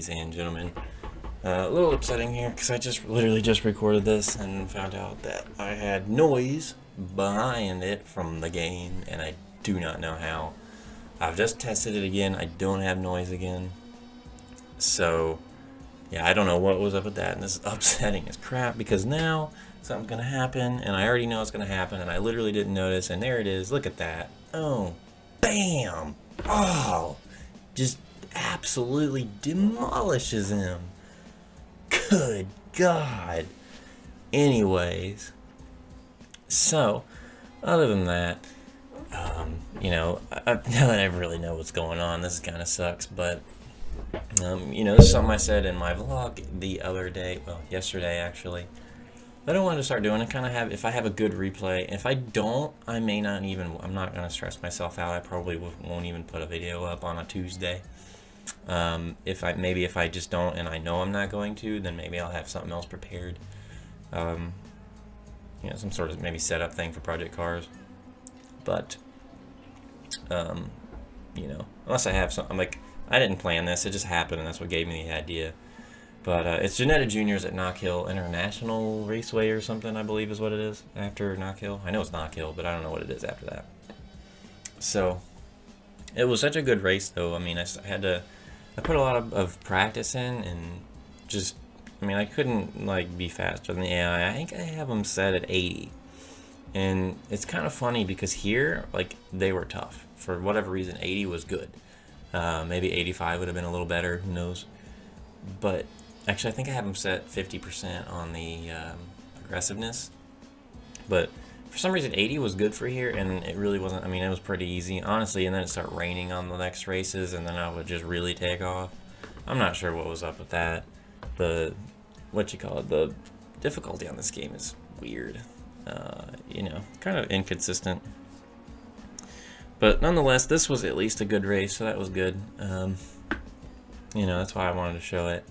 ladies and gentlemen. A little upsetting here because I literally just recorded this and found out that I had noise behind it from the game, and I do not know how. I've just tested it again. I don't have noise again. So, yeah, I don't know what was up with that, and this is upsetting as crap because now something's going to happen, and I already know it's going to happen, and I literally didn't notice, and there it is. Look at that. Oh, bam! Oh, just absolutely demolishes him. Good God. Anyways, so, other than that, now that I really know what's going on, this kind of sucks, but, this is something I said in my vlog the other day, well, yesterday actually, that I wanted to start doing and kind of if I have a good replay. If I don't, I'm not going to stress myself out. I probably won't even put a video up on a Tuesday. If I just don't and I know I'm not going to, then maybe I'll have something else prepared. Some sort of maybe setup thing for Project Cars. But, unless I have something, I didn't plan this, it just happened and that's what gave me the idea. But it's Janetta Juniors at Knockhill International Raceway or something, I believe is what it is after Knockhill. I know it's Knockhill, but I don't know what it is after that. So, it was such a good race though. I mean, I put a lot of practice in and I couldn't be faster than the AI. I think I have them set at 80. And it's kind of funny because here, they were tough. For whatever reason, 80 was good. Maybe 85 would have been a little better, who knows. But, actually, I think I have them set 50% on the aggressiveness. But, for some reason, 80 was good for here, and it really wasn't. It was pretty easy, honestly, and then it started raining on the next races, and then I would just really take off. I'm not sure what was up with that. The difficulty on this game is weird. Kind of inconsistent. But nonetheless, this was at least a good race, so that was good. That's why I wanted to show it.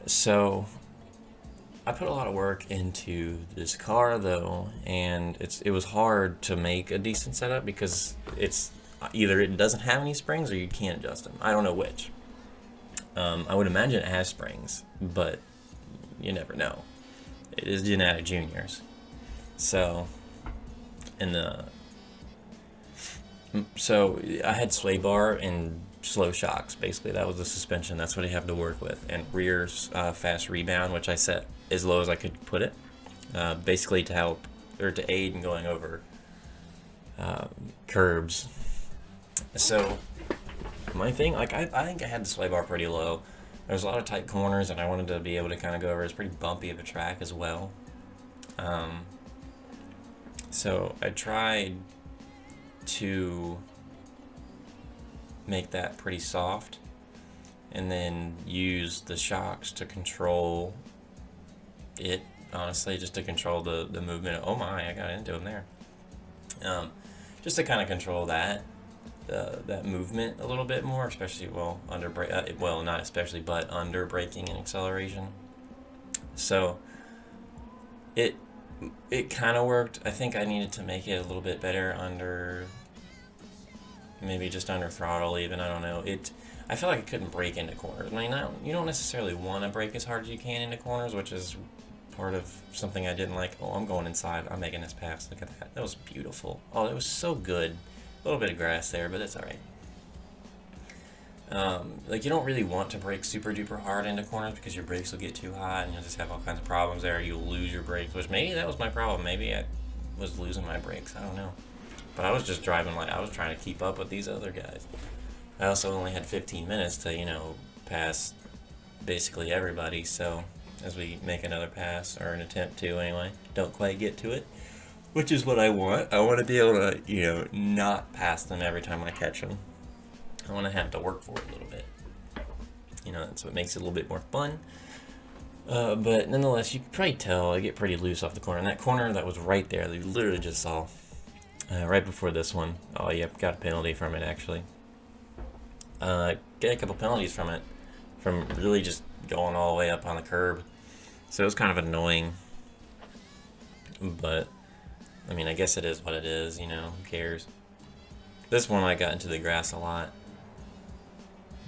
So, I put a lot of work into this car, though, and it was hard to make a decent setup because it's either it doesn't have any springs or you can't adjust them. I don't know which. I would imagine it has springs, but you never know. It is Janetta Juniors. So I had sway bar and slow shocks. Basically, that was the suspension. That's what I have to work with. And rear fast rebound, which I set as low as I could put it. Basically to help or to aid in going over curbs. So my thing, I think I had the sway bar pretty low. There's a lot of tight corners, and I wanted to be able to kind of go over. It's pretty bumpy of a track as well. So I tried to make that pretty soft, and then use the shocks to control it. Honestly, just to control the movement. Oh my! I got into them there. Just to kind of control that movement a little bit more, especially under not especially, but under braking and acceleration. So it kind of worked. I think I needed to make it a little bit better under, maybe just under throttle even. I don't know. I feel like I couldn't brake into corners. You don't necessarily want to brake as hard as you can into corners, which is part of something I didn't like. Oh, I'm going inside. I'm making this pass. Look at that. That was beautiful. Oh, it was so good. A little bit of grass there, but it's alright. You don't really want to brake super duper hard into corners because your brakes will get too hot and you'll just have all kinds of problems there. You'll lose your brakes, which maybe that was my problem. Maybe I was losing my brakes. I don't know. But I was just driving I was trying to keep up with these other guys. I also only had 15 minutes to, pass basically everybody. So as we make another pass, or an attempt to anyway, don't quite get to it. Which is what I want. I want to be able to, not pass them every time I catch them. I want to have to work for it a little bit. That's what makes it a little bit more fun. But nonetheless, you can probably tell I get pretty loose off the corner. And that corner that was right there, that you literally just saw, right before this one. Oh, yep, got a penalty from it, actually. Get a couple penalties from it, from really just going all the way up on the curb. So it was kind of annoying. But I guess it is what it is, who cares. This one I got into the grass a lot.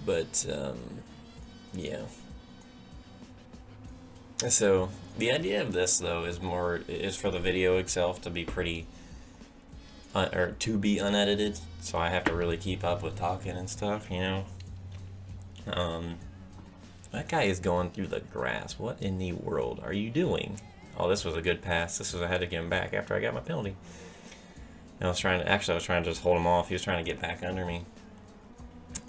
But, yeah. So the idea of this though is for the video itself to be pretty or to be unedited, so I have to really keep up with talking and stuff, you know. That guy is going through the grass. What in the world are you doing? Oh, this was a good pass. I had to get him back after I got my penalty. And I was trying to just hold him off. He was trying to get back under me.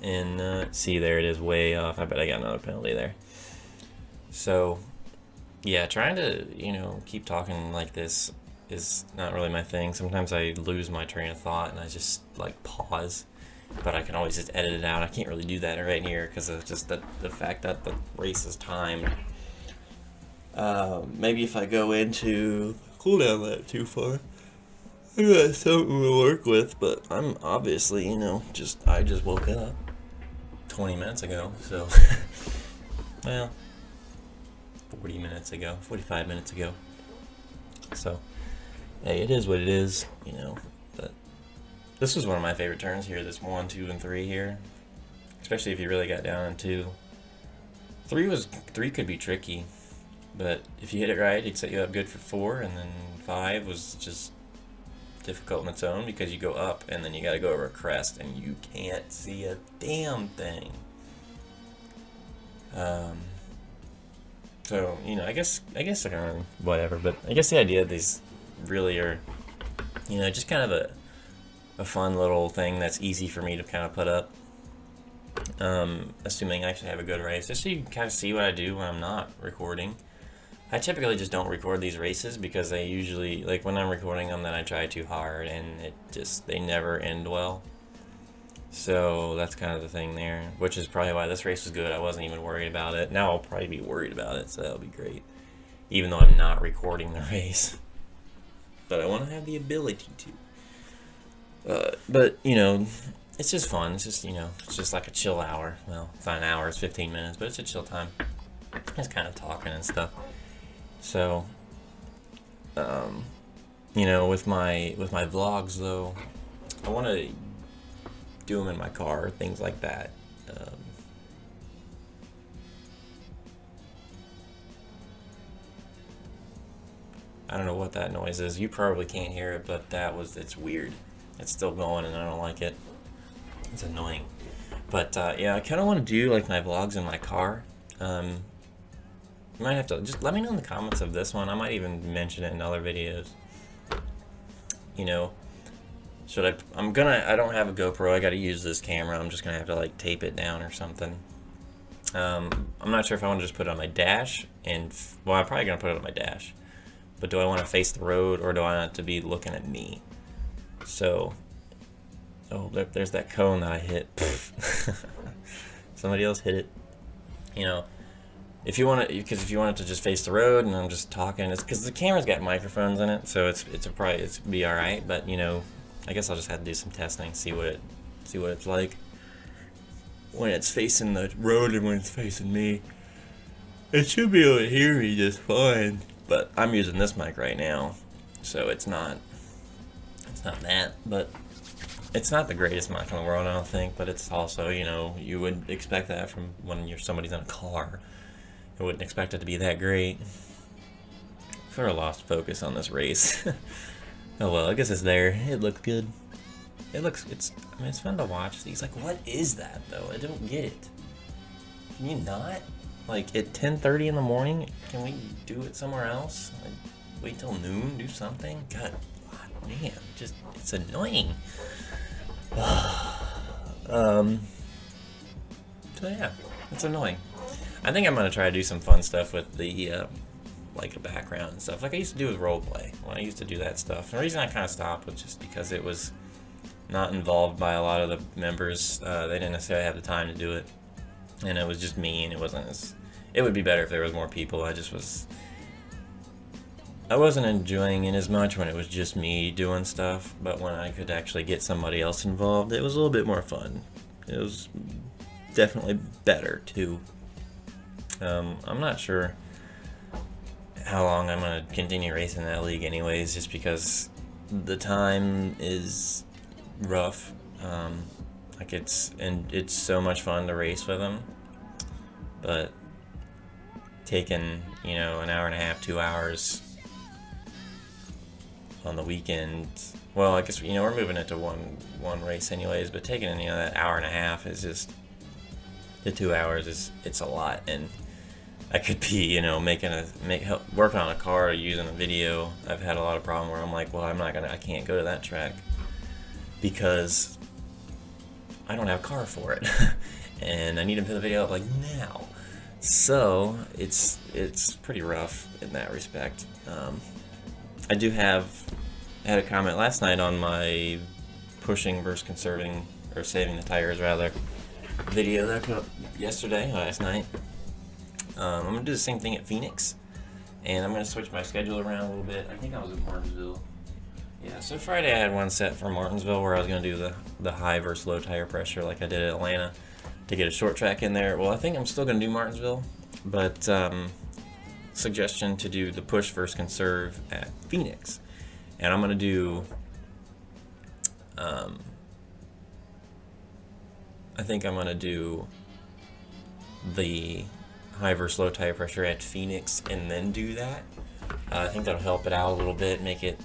And see, there it is, way off. I bet I got another penalty there. So, yeah, trying to, you know, keep talking like this is not really my thing. Sometimes I lose my train of thought and I just, like, pause. But I can always just edit it out. I can't really do that right here because of just the fact that the race is timed. Maybe if I go into cooldown that too far, I got something to work with. But I'm obviously, you know, I just woke up 20 minutes ago, so well, 40 minutes ago, 45 minutes ago. So hey, it is what it is, you know. But this was one of my favorite turns here, this 1, 2, and 3 here. Especially if you really got down in 2. 3 could be tricky, but if you hit it right, it'd set you up good for 4, and then 5 was just difficult in its own because you go up and then you gotta go over a crest and you can't see a damn thing. So, you know, I guess whatever, but I guess the idea of these really are, you know, just kind of a fun little thing that's easy for me to kind of put up, assuming I actually have a good race, just so you can kind of see what I do when I'm not recording. I typically just don't record these races because I usually, like when I'm recording them, then I try too hard and they never end well. So that's kind of the thing there, which is probably why this race was good. I wasn't even worried about it. Now I'll probably be worried about it, so that'll be great. Even though I'm not recording the race. But I want to have the ability to. But, you know, it's just fun. It's just, you know, it's just like a chill hour. Well, it's not an hour, it's 15 minutes, but it's a chill time. Just kind of talking and stuff. So, you know, with my vlogs though, I want to do them in my car, things like that. I don't know what that noise is. You probably can't hear it, but it's weird. It's still going and I don't like it. It's annoying. But yeah, I kind of want to do like my vlogs in my car. You might have to just let me know in the comments of this one. I might even mention it in other videos. You know, I don't have a GoPro. I got to use this camera. I'm just gonna have to like tape it down or something. I'm not sure if I want to just put it on my dash well, I'm probably gonna put it on my dash. But do I want to face the road or do I want it to be looking at me? So, oh, there's that cone that I hit. Somebody else hit it. You know, if you want it to just face the road and I'm just talking, it's because the camera's got microphones in it, so it's be all right. But you know, I guess I'll just have to do some testing, see what it's like when it's facing the road and when it's facing me. It should be able to hear me just fine. But I'm using this mic right now, so it's not that, but it's not the greatest mic in the world, I don't think, but it's also, you know, you would expect that from when somebody's in a car. I wouldn't expect it to be that great. Sort of lost focus on this race. Oh well, I guess it's there. It looks good. It's fun to watch these. Like, what is that, though? I don't get it. Can you not? Like, at 10:30 in the morning, can we do it somewhere else? Like, wait till noon, do something? God damn, it's annoying. So yeah, it's annoying. I think I'm gonna try to do some fun stuff with the, like the background and stuff, like I used to do with roleplay, when I used to do that stuff. And the reason I kind of stopped was just because it was not involved by a lot of the members. They didn't necessarily have the time to do it. And it was just me, and it would be better if there was more people. I wasn't enjoying it as much when it was just me doing stuff, but when I could actually get somebody else involved, it was a little bit more fun. It was definitely better, too. I'm not sure how long I'm going to continue racing that league anyways, just because the time is rough. It's so much fun to race with them. but taking, you know, an hour and a half, 2 hours on the weekend. Well, I guess, you know, we're moving it to one race anyways, but taking, you know, that hour and a half is just, the 2 hours it's a lot. And I could be, you know, working on a car or using a video. I've had a lot of problem where I'm like, well, I can't go to that track because I don't have a car for it. And I need to put the video up like now. So it's pretty rough in that respect. I had a comment last night on my pushing versus conserving, or saving the tires rather, video that I put up last night. I'm going to do the same thing at Phoenix, and I'm going to switch my schedule around a little bit. I think I was in Martinsville. Yeah, so Friday I had one set for Martinsville where I was going to do the high versus low tire pressure like I did at Atlanta to get a short track in there. Well, I think I'm still going to do Martinsville, but suggestion to do the push versus conserve at Phoenix. And I'm going to do, I think I'm going to do the high versus low tire pressure at Phoenix and then do that. I think that'll help it out a little bit, make it,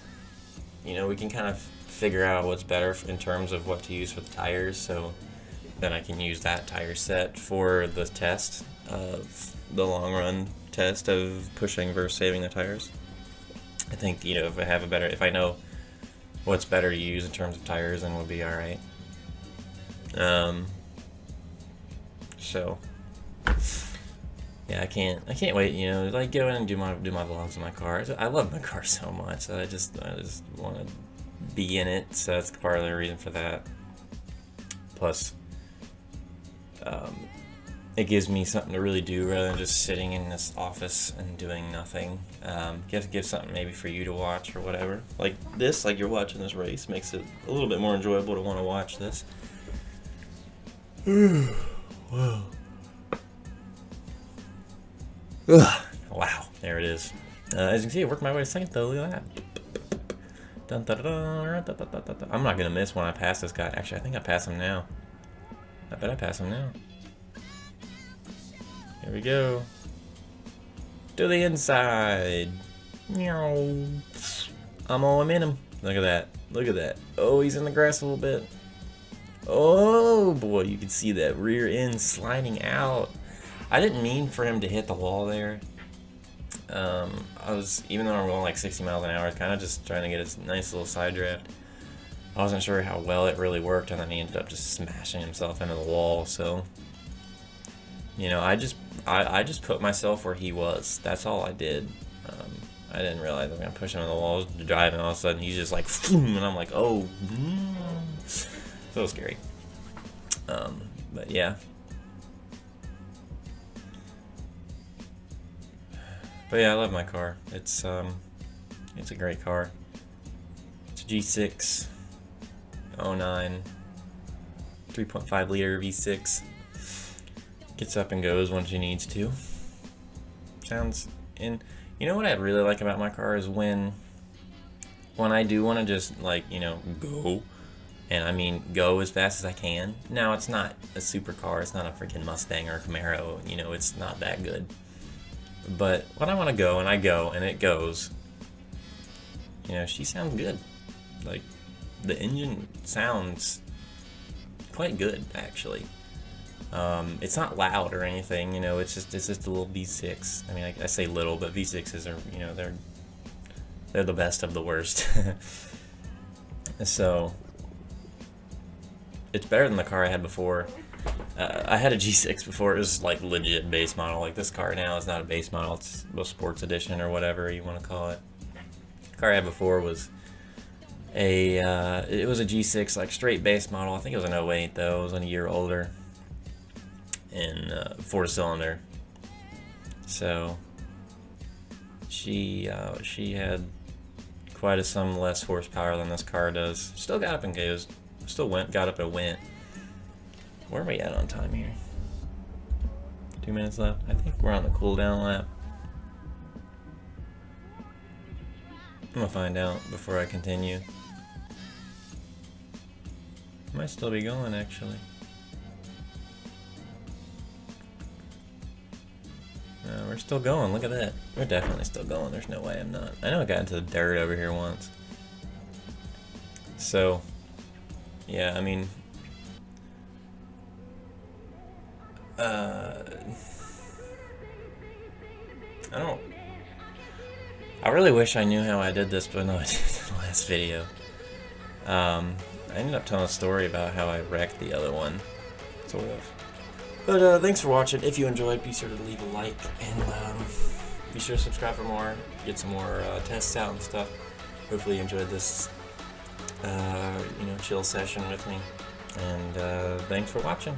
you know, we can kind of figure out what's better in terms of what to use for the tires, so then I can use that tire set for the test of the long run test of pushing versus saving the tires. I think, you know, if I know what's better to use in terms of tires, then we'll be alright. So yeah, I can't wait, you know, like go in and do my vlogs in my car. I love my car so much. I just want to be in it, so that's part of the reason for that. Plus, it gives me something to really do rather than just sitting in this office and doing nothing. Give something maybe for you to watch or whatever. Like this, like you're watching this race, makes it a little bit more enjoyable to want to watch this. Wow. Wow, there it is. As you can see, I worked my way to second though. Look at that. I'm not gonna miss when I pass this guy. Actually, I think I pass him now. I bet I pass him now. Here we go. To the inside. I'm in him. Look at that. Look at that. Oh, he's in the grass a little bit. Oh boy, you can see that rear end sliding out. I didn't mean for him to hit the wall there. Even though I'm going like 60 miles an hour, I was kind of just trying to get a nice little side draft. I wasn't sure how well it really worked, and then he ended up just smashing himself into the wall. So, you know, I just put myself where he was. That's all I did. I didn't realize I was gonna push him in the wall. I was driving, all of a sudden he's just like, and I'm like, oh, so scary. But yeah. But yeah, I love my car. It's a great car. It's a G6 09 3.5 liter V6. Gets up and goes when she needs to. You know what I really like about my car is when I do want to just, like, you know, go, and I mean go as fast as I can. Now, it's not a supercar. It's not a freaking Mustang or a Camaro. You know, it's not that good. But when I want to go, and I go, and it goes, you know, she sounds good. Like, the engine sounds quite good, actually. It's not loud or anything, you know, it's just a little V6. I mean, I say little, but V6s are, you know, they're the best of the worst. So, it's better than the car I had before. I had a G6 before. It was like legit base model. Like this car now is not a base model. It's a sports edition or whatever you want to call it. The car I had before was it was a G6, like straight base model. I think it was an '08 though. It was a year older, and 4-cylinder. So she had quite some less horsepower than this car does. Still got up and goes. Still got up and went. Where are we at on time here? 2 minutes left. I think we're on the cooldown lap. I'm gonna find out before I continue. Might still be going, actually. We're still going. Look at that. We're definitely still going. There's no way I'm not. I know I got into the dirt over here once. So, yeah, I mean, I really wish I knew how I did this, but no, I did in the last video. I ended up telling a story about how I wrecked the other one, sort of. But thanks for watching. If you enjoyed, be sure to leave a like, and be sure to subscribe for more, get some more tests out and stuff. Hopefully you enjoyed this, chill session with me. And thanks for watching.